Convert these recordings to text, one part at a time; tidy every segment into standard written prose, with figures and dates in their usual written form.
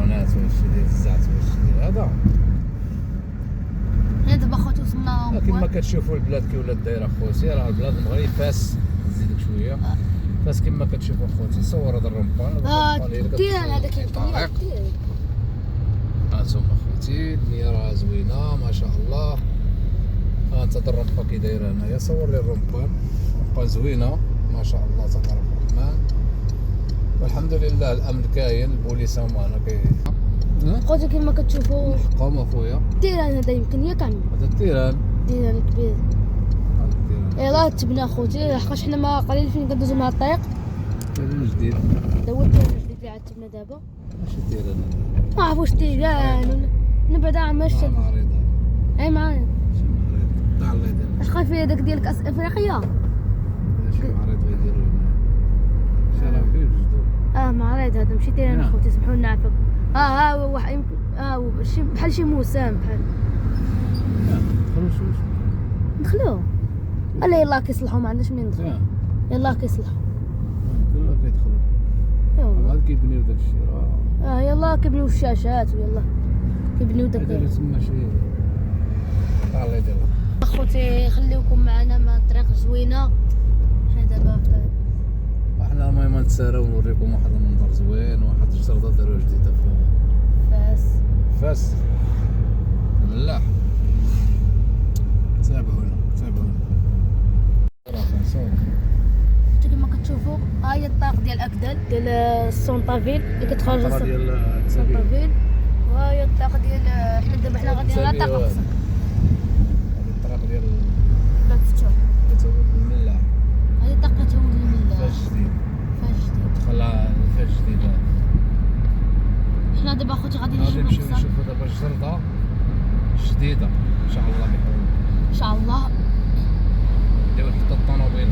الدرونات وهادشي ديال الزعت وهادشي ديال هذا. حنا دابا خوتي وصلنا كما كتشوفوا البلاد كي ولات دايره خوتي، راه البلاد المغرب فاس. نزيدك شويه فاس كما كتشوفوا خوتي. صور هذا الرمبان، التيران هذاك الطريق. ها انتم خوتي المياه راه زوينه ما شاء الله. ها انت الرمبا كي دايره هنايا، صور لي الرمبان. رمبا زوينه ما شاء الله تبارك الرحمن، والحمد لله الامن كاين، البوليس هما هنا كاين. خوتي كما كتشوفوا الحكومه اخويا التيران هذا يمكن ياك عندنا هذا التيران كبير. هذا التيران يلاه تبنى خوتي، لحقاش حنا ما قليل فين كندوزو مع الطريق. تيران جديد. هذا هو التيران الجديد اللي عاد تبنى دابا. ماشي تيران ما عرفوش تيران من بعد عاماش معرضه اي معرض. ماشي معرض تاع الله يدير. اش خايف هذاك ديال كاس افريقيا؟ ماشي معرض غيديروا هنا شي راه فيه جدو. معرض هذا ماشي تيران اخوتي، سمحوا لنا عافاك. ها واحد يمكن شي بحال شي موسم بحال. دخلوا شوف ندخلوا. لا يلاه كيصلحوا، ما عندناش منين ندخلوا. يلاه كيصلحوا كلها كيدخلوا. يلا عاد كيبنيو داك الشيء راه يلاه كيبنيو الشاشات ويلا كيبنيو داك. هذا تما شي الله يدير. اخوتي خليوكم معنا مع طريق زوينه. حنا دابا احنا المهم نتساراو ونوريكم واحد المنظر زوين، واحد الشرطه داروا جديده في فاس الملاح. تابعونا راه نصور. كما كتشوفوا ها هي الطريق ديال اكدال ديال السونطافيل اللي كتخرج ديال السونطافيل، وها هي الطريق ديال حنا دابا حنا غاديين على طريق اقصى. هذه الطريق ديال باب فتوح كتولد الملاح. هذه الطريق كتولد الملاح. فاس جديد دخل فاس جديد. حنا دابا اخوتي غادي نمشيو نمشيو نشوفوا دابا الجردة جديدة ان شاء الله بحول ان شاء الله. نديو حتى الطوموبيل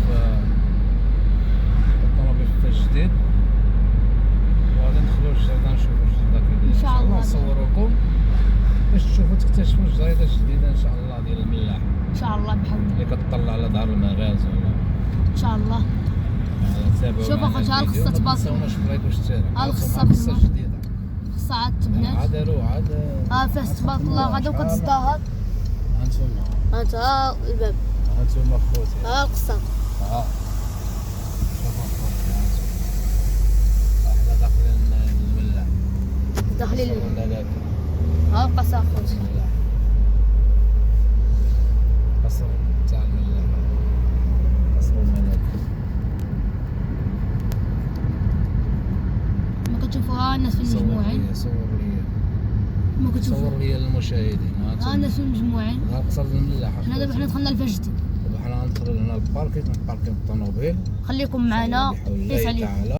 في الجديد، وغادي ندخلوا للجردة نشوفوا الجردة كي دايره. ان شاء الله نصوروكم باش تشوفوا تكتشفوا الجريدة الجديدة ان شاء الله ديال الملاح ان شاء الله بحول اللي كتطلع على دار المراز ولا ان شاء الله. شوف اخوتي ها الخصة تباطل. ما تنساوناش بلايك واشتراك. ها الخصة جديدة الخصة عاد تبنات. عاد فاس تبارك الله غدا وكتزدهر. هانتوما ها الباب. هانتوما خوتي ها القصة. شوفوا خوتي احنا داخلين الملاح. داخلين ولا لا ها القصة اخوتي. قصر تاع الملاح، قصر الملك. ما كتشوفوها الناس في المجموعين. صور لي ما كتشوفوا صور لي المشاهدين. ها الناس في المجموعين. ها قصر الملاح. حنا دابا حنا دخلنا الفجر. دابا حنا ندخلوا هنا الباركينغ، نباركيو الطوموبيل. خليكم معنا. بحول الله تعالى.